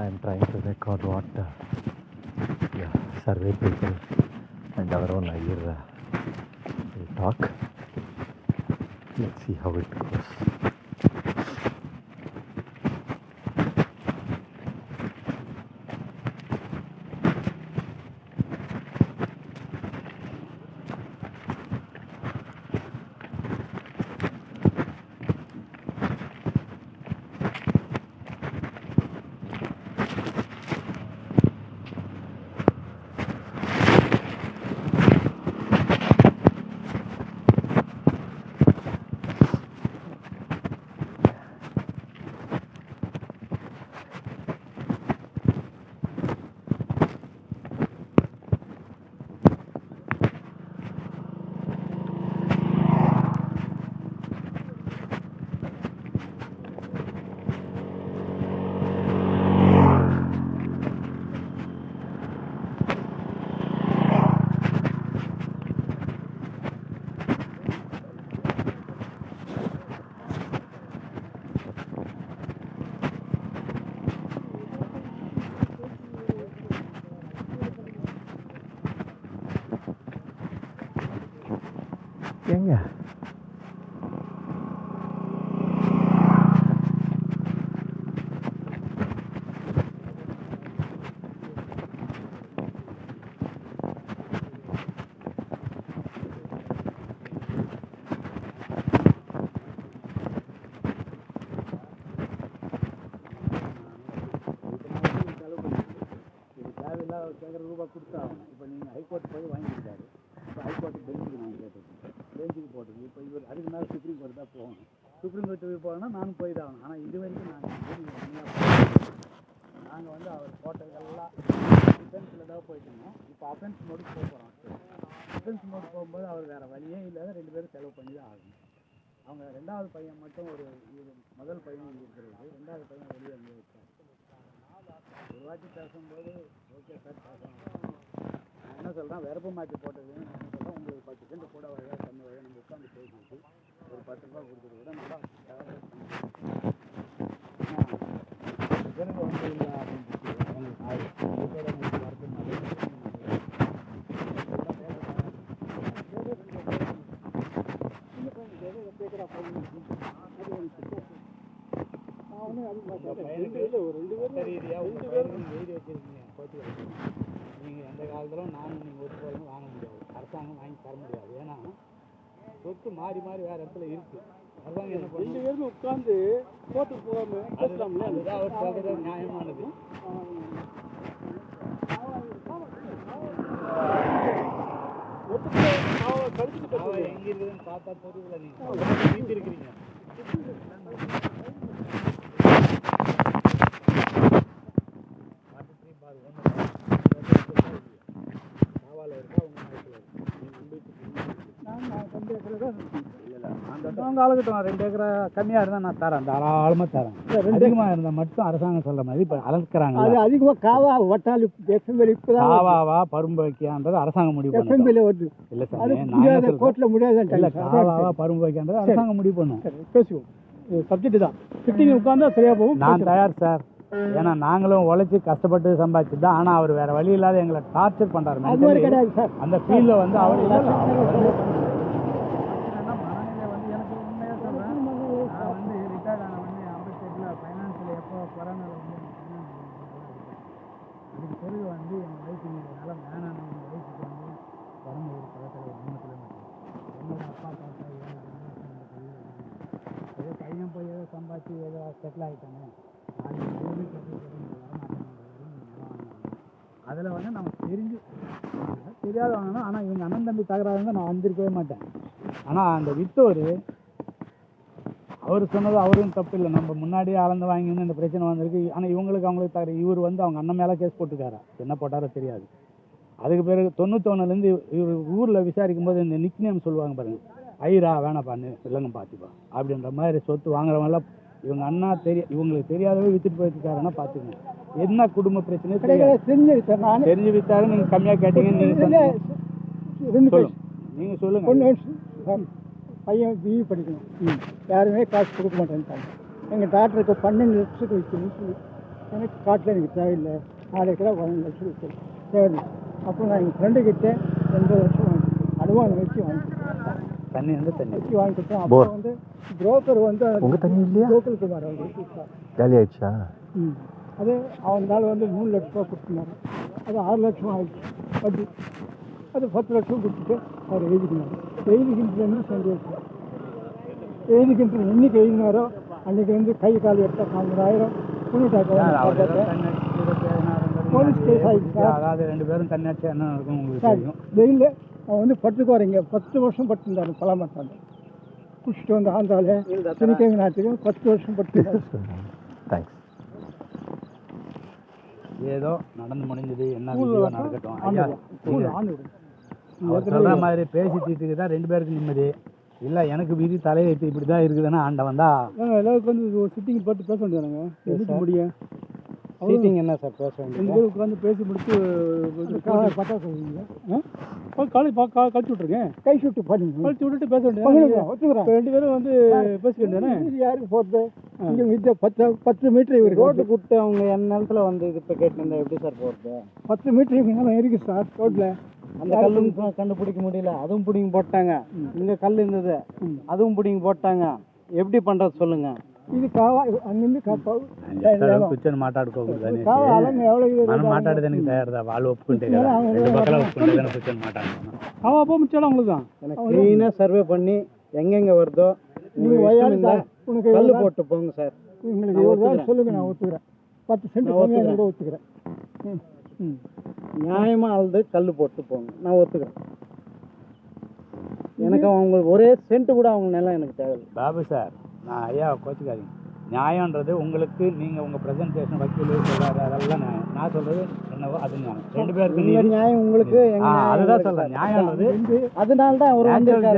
I'm trying to record what survey people and our own Ayur will talk. Let's see how it goes. Yeah. ரூபா கொடுத்தாகணும். இப்போ நீங்கள் high court போய் வாங்கிக்கிட்டாரு. இப்போ high court பெஞ்சுக்கு நான் கேட்டிருக்கேன், பெஞ்சுக்கு போட்டுருக்கு. இப்போ இவர் அதுக்கு மேலே சுப்ரீம் கோர்ட் தான் போகணும். சுப்ரீம் கோர்ட்டு போகணும்னா நானும் போய் தான் ஆகணும். ஆனால் இது வரைக்கும் நாங்கள் வந்து அவர் போட்டதெல்லாம் டிஃபென்ஸில் தான் போயிட்டுருந்தோம். இப்போ அஃபென்ஸ் மோடுக்கு போக போகிறோம். அஃபென்ஸ் மோடு போகும்போது அவர் வேறு வழியே இல்லாத 2 பேரும் செலவு பண்ணி தான் ஆகணும். அவங்க 2வது பையன் மட்டும் முதல் பையன் இருக்கிறது, 2வது பையன் வெளியே வந்து வச்சார். ஒரு வாட்டி பேசும்போது ஓகே சார் பேசணும். நான் என்ன சொல்கிறேன், விரப்பு மாற்றி போட்டது என்ன சொல்கிறேன், உங்களுக்கு 10 சென்ட் கூட வழியாக கம்மி வழியாக நம்ம உட்காந்து பேசிட்டு ஒரு 10 ரூபா கொடுத்துட்டு கூட நல்லா எனக்கு வந்து இல்லை அப்படின்னு எங்களுக்கு ஆயிரம் உங்களுக்கு வரப்பு மாதிரி நீங்கள் எந்த காலத்திலும் நானும் நீங்கள் ஒத்து போகணும் வாங்க முடியாது, அரசாங்கம் வாங்கி தர முடியாது. ஏன்னா சொத்து மாறி மாறி வேறு இடத்துல இருக்குது. அரசாங்கம் என்ன பண்ணி 2 பேரும் உட்காந்து கோர்ட்டுக்கு போகாமல் அதுதான் அவர் சொல்கிறது நியாயமானது. எங்கே இருக்குதுன்னு பார்த்தா தெரியல, நீங்கள் வீட்டு இருக்கிறீங்க. அவங்க ஆளுக்கிட்டோம் 2 ஏக்கரா கம்மியாக இருந்தால் நான் தரேன், தாராளமாக தரேன். அதிகமாக இருந்தால் மட்டும் அரசாங்கம் சொல்கிற மாதிரி இப்போ அளக்குறாங்க. அது அதிகமாக காவா ஒட்டாளி காவாவா பரும்பு வைக்கான்றது அரசாங்கம் முடிவு பண்ணும். இல்லை சார், கோர்ட்டில் முடியாது. இல்லை, காவாவா பரும்பு வைக்கான்றது அரசாங்கம் முடிவு பண்ணும். பேசுவோம், சப்ஜெக்ட் தான். ஃபிட்டிங் உட்காந்தா சரியாக போகும். நான் தயார் சார். ஏன்னா நாங்களும் உழைச்சி கஷ்டப்பட்டு சம்பாதிச்சு தான். ஆனால் அவர் வேறு வழி இல்லாத எங்களை டார்ச்சர் பண்ணுறாரு. அந்த ஃபீல்டில் வந்து அவர் அதுக்கு பிறகு வந்து எங்கள் வயசுக்கு என்னால் வேணாம், எங்கள் வயசுக்கு வந்து உடம்பு ஒரு பக்கத்தில் 3 கிலோமீட்டர் என்னோட அப்பா தாத்தா ஏதோ பையன் போய் ஏதோ சம்பாதிச்சு ஏதோ செட்டில் ஆகிட்டாங்க. அதில் வந்து நம்ம தெரியாத வாங்கணும். ஆனால் இவங்க அண்ணன் தம்பி தகராறுங்க நான் வந்திருக்கவே மாட்டேன். ஆனால் அந்த வித்தவர் அவர் சொன்னது அவரும் தப்பு இல்லை. நம்ம முன்னாடியே அளந்து வாங்கின்னு இந்த பிரச்சனை வந்திருக்கு. ஆனால் அவங்களுக்கு தவிர இவர் வந்து அவங்க அண்ணன் மேலே கேஸ் போட்டுக்காரா, என்ன போட்டாரோ தெரியாது. அதுக்கு பிறகு 91லேருந்து இவர் ஊரில் விசாரிக்கும் போது இந்த நிக் நேம் சொல்லுவாங்க பாருங்கள், ஐரா வேணாப்பான்னு இல்லைங்க பார்த்துப்பா அப்படின்ற மாதிரி சொத்து வாங்குறவங்களாம் இவங்க அண்ணா இவங்களுக்கு தெரியாதவே வித்துட்டு போயிருக்காருன்னா பார்த்துக்கங்க. என்ன குடும்ப பிரச்சனை தெரிஞ்சு வித்தாரு. நீங்கள் கம்மியாக கேட்டீங்கன்னு நீங்கள் சொல்லுங்கள். பையன் பிஇ படிக்கணும், யாருமே காசு கொடுக்க மாட்டேன்ட்டாங்க. எங்கள் டாக்டருக்கு 12 லட்சத்துக்கு வைக்கணும்னு சொல்லி எனக்கு காட்டில் எனக்கு தேவையில்லை 4 ஏக்கரா 1 லட்சம் இருக்குது தேவை. அப்போ நான் எங்கள் ஃப்ரெண்டு கிட்ட 2 வருஷம் வாங்கிட்டேன், அனுமானம் வச்சு வாங்கிட்டேன், தண்ணி வந்து தண்ணி வச்சு வாங்கிட்டேன். அப்போ வந்து புரோக்கர் வந்து உங்கள் தண்ணி இல்லையா? லோக்கல் குமார் அவங்க காலி ஆயிடுச்சா? அது அவனால வந்து 3 லட்ச ரூபா கொடுத்துனாரு. அது 6 லட்சம் ஆயிடுச்சு வட்டி. அது 10 லட்சம் கொடுத்துட்டு அவர் எழுதிக்கினார். எழுதிக்கிட்டு சந்தோஷம். எழுதிக்கிட்டு இன்னைக்கு எழுதினாரோ அன்றைக்கி வந்து கை கால் எடுத்தா 40,000 போலீஸ் கேஸ் ஆகிடுச்சு சார். அதாவது 2 பேரும் தண்ணி என்ன இருக்கும் உங்களுக்கு தெரியும். ஜெயிலில் அவன் வந்து பட்டுக்கு வரீங்க 10 வருஷம் பட்டுருந்தாரு பலாமட்டாங்க. குடிச்சிட்டு வந்து ஆந்தாலே திணிக்கங்க நாட்டுக்கு 10 வருஷம் பட்டுருந்தாரு. தேங்க்ஸ். ஏதோ நடந்து முடிஞ்சது, என்ன நடக்கட்டும். ஐயா சொல்கிற மாதிரி பேசி தீர்த்துக்கு தான் 2 பேருக்கு நிம்மதி. இல்லை எனக்கு விதி தலையெழுத்து இப்படி தான் இருக்குதுன்னா ஆண்டவன் தான். எல்லாருக்கும் வந்து ஒரு சிட்டிங் போட்டு பேச வேண்டியதாங்க. எழுதிக்க முடியும். சீட்டிங் என்ன சார் பேச வேண்டியது? உங்களுக்கு உட்காந்து பேசி முடிச்சு பார்த்தா சொல்லுவீங்க. கழிச்சு விட்ருங்க. கை சுட்டு பண்ணுங்க. கழிச்சு விட்டுட்டு பேச வேண்டியது. ஒத்துக்கிறேன். 2 பேரும் வந்து பேசிக்க வேண்டியதானே. இது யாருக்கு போகிறது? இங்கே வித்த 10 மீட்டர் இவருக்கு ரோட்டு கூப்பிட்டு அவங்க என் நேரத்தில் வந்து இது இப்போ கேட்டுருந்தா எப்படி சார் போகிறது? 10 மீட்டர் இவங்க இருக்குது சார் ரோட்டில். அந்த கல்லும் கண்டுபிடிக்க முடியல, அதுவும் பிடிங்கி போட்டாங்க. இங்கே கல் இருந்தது, அதுவும் பிடிங்கி போட்டாங்க. எப்படி பண்ணுறது சொல்லுங்க. ఇది కావాలి అన్నింది కాపావు కూర్చొని మాట్లాడుకోకూడదు. మనం మాట్లాడేదానికి తయారుదా? వాళ్ళు ఒప్పుకుంటే కదా, 2 పక్కల ఒప్పుకుంటే కదా కూర్చొని మాట్లాడుతున్నాం. அவப்போ முச்சாலும் அவங்களுக்கு தான் க்ளீனாக சர்வே பண்ணி எங்கெங்கே வருதோ உங்களுக்கு கல் போட்டு போங்க சார். உங்களுக்கு எவ்வளோ சொல்லுங்க, நான் ஒத்துக்கிறேன். 10 சென்ட் கூட ஒத்துக்கிறேன். நியாயமாக அழுது கல் போட்டு போங்க, நான் ஒத்துக்கிறேன். எனக்கு அவங்களுக்கு ஒரே சென்ட் கூட அவங்க நிலம் எனக்கு தேவை. பாபு சார், நான் ஐயா கோச்சிக்காதீங்க. நியாயன்றது உங்களுக்கு, நீங்கள் உங்கள் ப்ரெசன்டேஷன் வக்கீல் சொல்கிறாரு, அதெல்லாம் நியாயம். நான் சொல்கிறது என்னவோ அது நியாயம். 2 பேருக்கு நியாயம் உங்களுக்கு. அதுதான் சொல்கிறேன். நியாயன்றது அதனால தான் ஒரு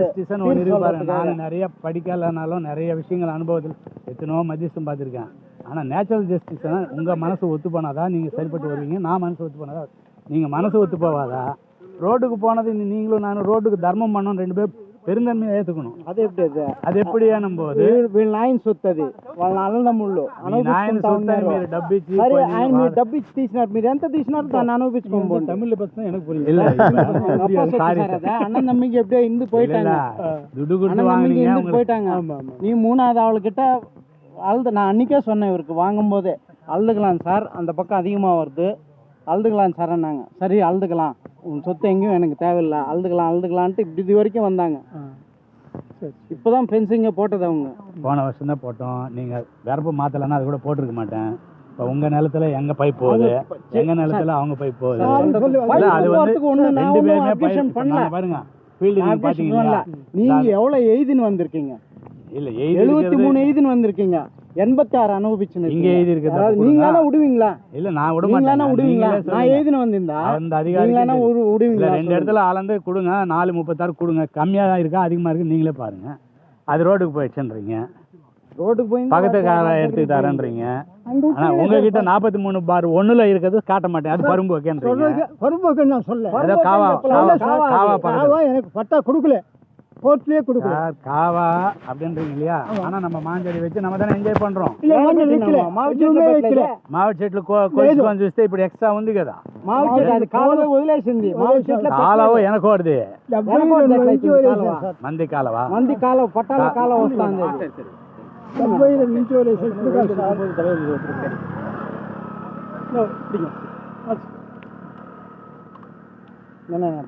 ஜஸ்டிஸ்ன்னு ஒன்று இருப்பாரு. நான் நிறைய படிக்கலைனாலும் நிறைய விஷயங்கள் அனுபவத்தில் எத்தனோ மத்தியஸ்தம் பார்த்துருக்கேன். ஆனால் நேச்சுரல் ஜஸ்டிஸ்னா உங்கள் மனசு ஒத்து போனாதான் நீங்கள் சரிப்பட்டு வருவீங்க. நான் மனசு ஒத்து போனாதா, நீங்கள் மனசு ஒத்து போவாதா? ரோட்டுக்கு போனது நீங்களும் நானும் ரோட்டுக்கு தர்மம் பண்ணணும், 2 பேர் பெருந்தன்மையை ஏற்றுக்கணும். அது எப்படி அது எப்படியானும் போது నాయన సొత్తది వాళ్ళ అన్నదమ్ముళ్ళు మీరు డబ్బిచ్చి ఆయన మీరు డబ్బిచ్చి తీసినారు. మీరు ఎంత తీసినారు దాన్ని అనుభవించుకోండి. தமிழ்ல பேசினா எனக்கு புரியல. அண்ணன் தம்பிக்கு எப்படியோ இருந்து போயிட்டாங்க, துட்டு கொடுத்து வாங்குனீங்க போயிட்டாங்க. நீ 3வது அவள்கிட்ட அழுது, நான் அன்றைக்கே சொன்னேன் இவருக்கு வாங்கும்போதே, அழுதுக்கலாம் சார், அந்த பக்கம் அதிகமாக வருது, அழுதுக்கலாம் சார் அண்ணாங்க. சரி அழுதுக்கலாம், உன் சொத்து எங்கேயும் எனக்கு தேவையில்லை, அழுதுக்கலான்ட்டு இப்படி இது வரைக்கும் வந்தாங்க. இப்போ தான் ஃபென்சிங்கை போட்டது அவங்க. போன வருஷம் தான் போட்டோம். நீங்கள் வரப்பு மாற்றலைன்னா அது கூட போட்டிருக்க மாட்டேன். இப்போ உங்கள் நிலத்துல எங்கள் பைப் போகுது, எங்கள் நிலத்துல அவங்க பைப் போகுது. அது வந்து 2 பேருமே பண்ணல பாருங்க. ஃபீல்டு பார்த்தீங்கன்னா நீங்கள் எவ்வளோ எழுதின்னு வந்திருக்கீங்க? இல்லை 73 எழுதின்னு வந்திருக்கீங்க, 86 அனுபவிச்சுன்னு இங்கே எழுதி இருக்கு. நீங்களா விடுவீங்களா? இல்ல நான் விட மாட்டேன். விடுவீங்களா? நான் எழுதின்னு வந்திருந்தா அந்த அதிகாரி விடுவீங்களா? 2 இடத்துல அளந்து கொடுங்க, 436 கொடுங்க. கம்மியா தான் இருக்கா அதிகமா இருக்கு நீங்களே பாருங்க. அது ரோடுக்கு போயிடுச்சுன்றீங்க, ரோட்டுக்கு போய் பக்கத்துக்கார எடுத்துக்கிட்டாருன்றீங்க. ஆனா உங்ககிட்ட 43/1 இருக்கிறது காட்ட மாட்டேன். அது பரும்போக்கேன்றீங்க. பரும்போக்கு நான் சொல்ல காவா எனக்கு பட்டா கொடுக்கல, கோர்ட்லயே கொடுக்கல. காவா அப்படின்றீங்க இல்லையா? ஆனா நம்ம மாஞ்செடி வச்சு நம்ம தானே என்ஜாய் பண்றோம். మామిడి చెట్లు కొంచెం చూస్తే ఇప్పుడు ఎక్స్ట్రా ఉంది కదా. మామిడి చెట్టు అది కాలువ వదిలేసింది. మామిడి చెట్ల కాలువ వెనకోడిది మంది కాలువ, మంది కాలువ పట్టాల కాలువ వస్తుంది. నుంచి వదిలేసి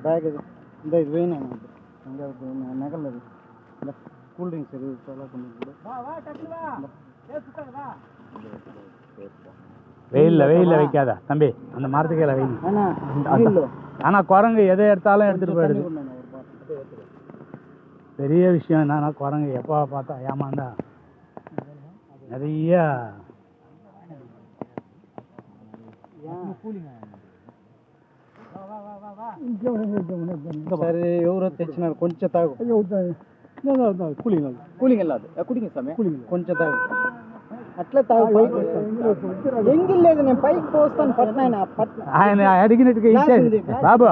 బ్యాగ్ ఇది இந்த இது வேணும் நகல். இந்த கூல் ட்ரிங்க்ஸ் இதெல்லாம் வெயிலில் வைக்காத தம்பி, அந்த மரத்துக்கையில் வெயில். ஆனால் குரங்கு எதை எடுத்தாலும் எடுத்துகிட்டு போயிடுது. பெரிய விஷயம் என்னன்னா குரங்கு எப்போ பார்த்தா ஏமாந்தா நிறைய సరే ఎవరో తెచ్చినారు కొంచెం తాగు. కూలింగ్ వెళ్ళదు కుడికి సమయం కొంచెం తాగు, అట్లా తాగు. ఎంగిల్ లేదు, నేను పైకి పోస్తాను. పట్నాయన ఆయన అడిగినట్టుగా ఇచ్చేది బాబు.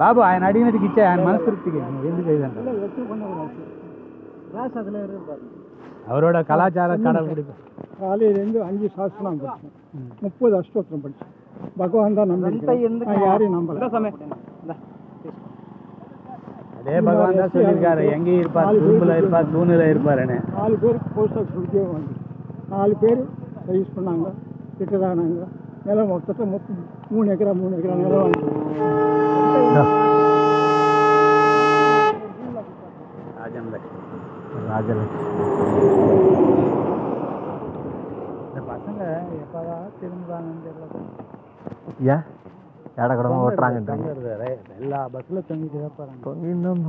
బాబు ఆయన అడిగినట్టుగా ఇచ్చే, ఆయన మనస్తృప్తికి ఎందుకు ఇదంటే அவரோட கலாச்சார கடல் குடிப்பு காலையிலேருந்து 5 சாஸ்திரம் படித்தேன், 30 அஷ்டோத்திரம் படித்தேன். பகவான் தான் நம்பிக்கை, யாரையும் நம்பல. அதே பகவான் தான் சொல்லியிருக்காரு, எங்கேயும் இருப்பார், தூணில் இருப்பார், தூணில் இருப்பாருன்னு. 4 பேருக்கு போஸ்ட் ஆஃபீஸ் கொடுக்கவே வந்து 4 பேர் சர்வீஸ் பண்ணாங்க, திட்டதானாங்க. நிலம் மொத்தத்தை 3 ஏக்கரா நிலம் வாங்கி ராஜலட்சுமி இந்த பசங்க எப்போதான் திரும்புறாங்கன்னு தெரியல. ஏன் ஏடகடமாக ஓட்டுறாங்க, எல்லா பஸ்ஸில் தொங்கிட்டு தான் போகிறாங்க. இன்னும்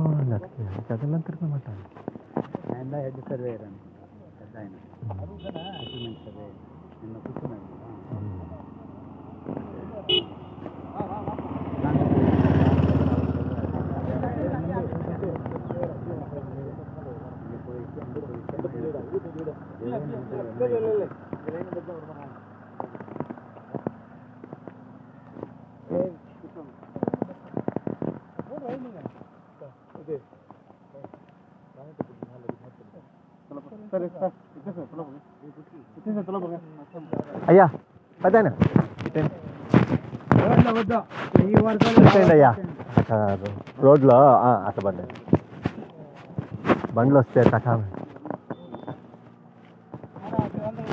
அதெல்லாம் திரும்ப மாட்டாங்க. நான் தான் ஹெட் சர்வேயர் சர்வே என்ன குத்துனேன். అయ్యా పదానా అయ్యా రోడ్లో అట్ట పడ్డాయి బండ్లు వస్తే కథ.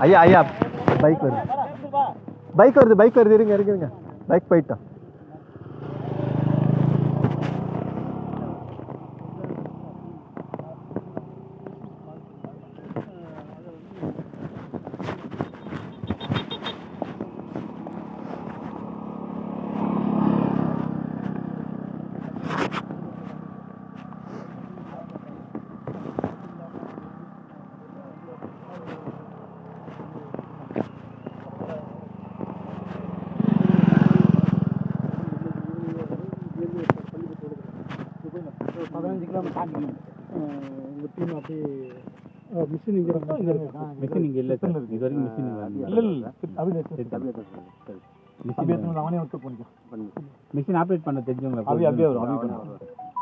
ஐயா ஐயா பைக் வருது இருங்க பைக் போயிட்டோம். உங்கள் டீம் அப்படி மிஷின் இங்கே இருக்கா? இங்கே இருக்கு மிஷின் இங்கே இல்லை சார், இது வரைக்கும் மிஷின் அவனே விட்டு போனிக்கோ. மிஷின் ஆப்ரேட் பண்ண தெரிஞ்சவங்க அப்படியே வரும்.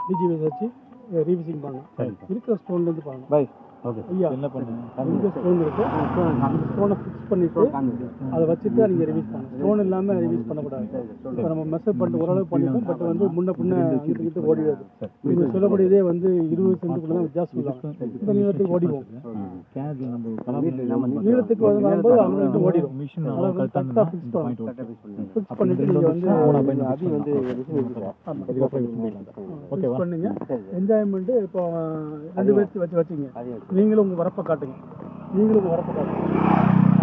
டிஜிபிஎஸ் வச்சு ரீவிசிங் பண்ணலாம். இருக்கிற ஸ்டோன்லேருந்து பண்ணலாம். பை ஓகே ஐயா என்ன பண்ணுங்க, இந்த ஸ்டோன் இருக்குது, அந்த ஸ்டோனை ஃபிக்ஸ் பண்ணிவிட்டு அதை வச்சுட்டு தான் நீங்கள் ரிலீஸ் பண்ணணும். ஸ்டோன் இல்லாமல் ரிலீஸ் பண்ணக்கூடாது. இப்போ நம்ம மெஷர் பண்ணிட்டு ஓரளவு பண்ணிட்டோம், பட் வந்து முன்ன பின்ன கிட்ட ஓடிடாது. நீங்கள் சொல்லக்கூடியதே வந்து 20 சென்ட்டுக்குள்ள தான் வித்தியாசம் இல்லாமல் இந்த நீளத்துக்கு ஓடிவோம். நீளத்துக்கு வரும்போது அவங்க ஓடிடும். கரெக்டாக ஃபிக்ஸ் பண்ணணும். ஃபிக்ஸ் பண்ணிட்டு நீங்கள் வந்து ஃபிக்ஸ் பண்ணுங்க. என்ஜாய்மெண்ட்டு இப்போ 2 பேர்த்து வச்சுங்க. நீங்களும் உங்கள் வரப்பை காட்டுங்க,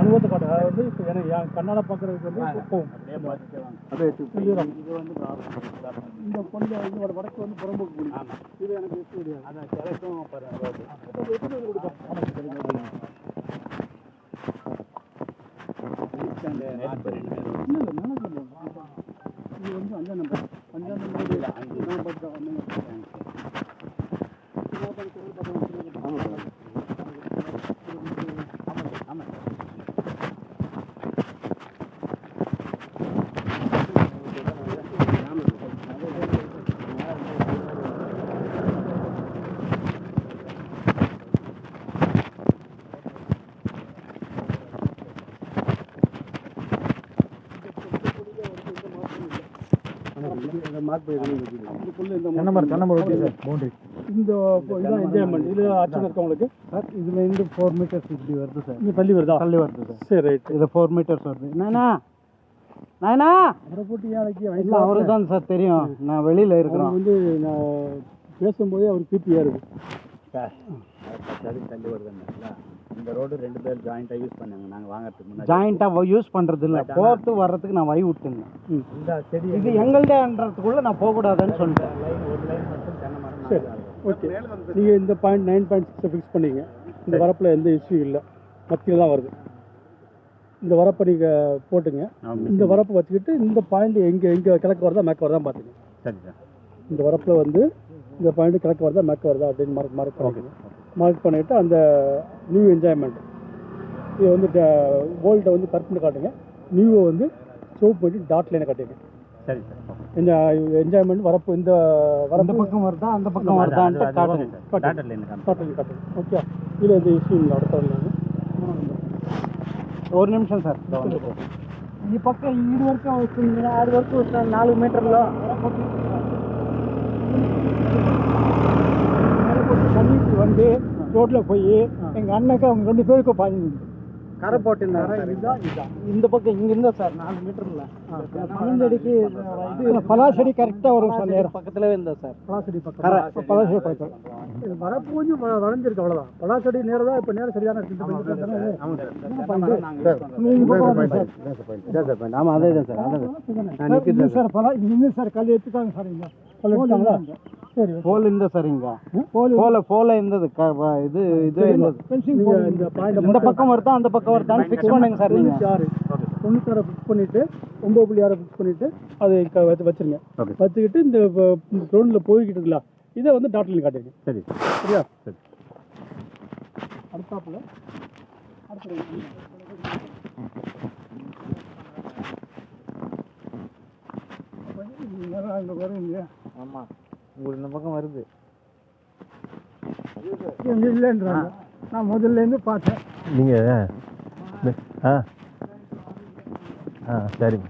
அனுபவத்தை காட்டுங்க. அது வந்து இப்போ எனக்கு என் கண்ணால் பார்க்குறதுக்கு வந்து போகும். இந்த கொஞ்சம் இதோட வடக்கு வந்து புறம்போக்கு முடியும். இது எனக்கு யூஸ் முடியாது. அதான் கிழக்கும் இது வந்து 5ஆம் நம்பர் 5ஆம் இந்த இதுதான் என்ஜாய்மெண்ட். இது ஆச்சரியம் இருக்கவங்களுக்கு சார். இதில் இருந்து 4 மீட்டர்ஸ் இப்படி வருது சார். இங்கே தள்ளி வருது சார். சரி ரைட். இதில் 4 மீட்டர்ஸ் வருது. நானா அவரை போட்டு ஏழைக்கு இல்லை, அவரு தான் சார் தெரியும். நான் வெளியில் இருக்கிறேன். வந்து நான் பேசும்போதே அவர் பிபியாக இருக்கு சார். தள்ளி வருதுங்களா? இந்த ரோடு 2 பேர் ஜாயிண்ட்டாக யூஸ் பண்ணாங்க. நாங்கள் வாங்கிறதுக்கு முன்னாடி ஜாயிண்ட்டாக யூஸ் பண்ணுறது இல்லை, போகிறது வர்றதுக்கு நான் வழி விட்டுங்க. இந்த செடி இது எங்கள்டன்றதுக்குள்ளே நான் போகக்கூடாதுன்னு சொல்லிட்டேன். ஒரு லைன் மட்டும் தென்னை மரம். சரி ஓகே. நீங்கள் இந்த பாயிண்ட் 9.6 ஃபிக்ஸ் பண்ணிங்க. இந்த வரப்பில் எந்த இஷ்யூ இல்லை, மத்தியில் தான் வருது. இந்த வரப்பை நீங்கள் போட்டுங்க. இந்த வரப்பை வச்சுக்கிட்டு இந்த பாயிண்ட் எங்கே கிழக்கு வருதா மேற்கு வருதா பார்த்துங்க. சரி சார். இந்த வரப்பில் வந்து இந்த பாயிண்ட் கிழக்கு வருதா மேற்கு வருதா அப்படின்னு மார்க் பண்ணிக்கணும். மார்க் பண்ணிவிட்டு அந்த நியூ என்ஜாய்மெண்ட் இது வந்து கோல்டை வந்து கருப்புன்னு காட்டுங்க. நியூவை வந்து சோப் பண்ணி டாட் லைனை காட்டுங்க. சரி சார். இந்த என்ஜாய்மெண்ட் வரப்பு இந்த வரப்பு பக்கம் வருதா அந்த பக்கம் வருதான்ட்டு காட்டுங்க. காட்டுங்க. ஓகே. இதில் இந்த இஷ்யூ இல்லை. அடுத்த ఒక నిమిషం సార్ ఈ పక్క ఈడు వరకు వస్తుంది 6 వరకు వస్తుంది 4 మీటర్లో தண்ணிக்கு வந்து ரோட்டில் போய் எங்கள் அண்ணனுக்கு அவங்க 2 பேருக்கும் பாஞ்சிருந்து கரை போட்டிருந்தாங்க இந்த பக்கம் இங்கே இருந்தா சார் 4 மீட்டரில் பழஞ்செடிக்கு பலாசெடி கரெக்டாக வரும் சார் நேரம் பக்கத்துலேயே இருந்தா சார் பலாசெடி பக்கம் பலாசெடி பக்கம் வரப்பு கொஞ்சம் வளைஞ்சிருக்கு அவ்வளோதான் பலாசெடி நேரம் தான் இப்போ நேரம் சரியான ஆமாம் அதே தான் சார் சார் பலா இன்னும் சார் கல் எடுத்துட்டாங்க சார் இங்கே கல் எடுத்தாங்களா சரி போல் இந்த சார் இங்கே போல இருந்தது இது இந்த பக்கம் வருதா அந்த பக்கம் வருதான்னு ஃபிக்ஸ் பண்ணுங்க சார் நீங்கள் 96 ஃபிக்ஸ் பண்ணிவிட்டு 9.6 ஃபிக்ஸ் பண்ணிவிட்டு அதை வச்சுருங்க வச்சுக்கிட்டு இந்த க்ரௌண்டில் போய்கிட்டு இருக்கலாம் இதை வந்து டாக்டர்லையும் காட்டுங்க சரி சரியா சரி அடுத்தாப்புல அங்கே வரும் இல்லையா ஆமாம் உங்களுக்கு இந்த பக்கம் வருது இல்லைன்றாங்க நான் முதல்லேருந்து பார்த்தேன் நீங்கள் ஆ ஆ சரிங்க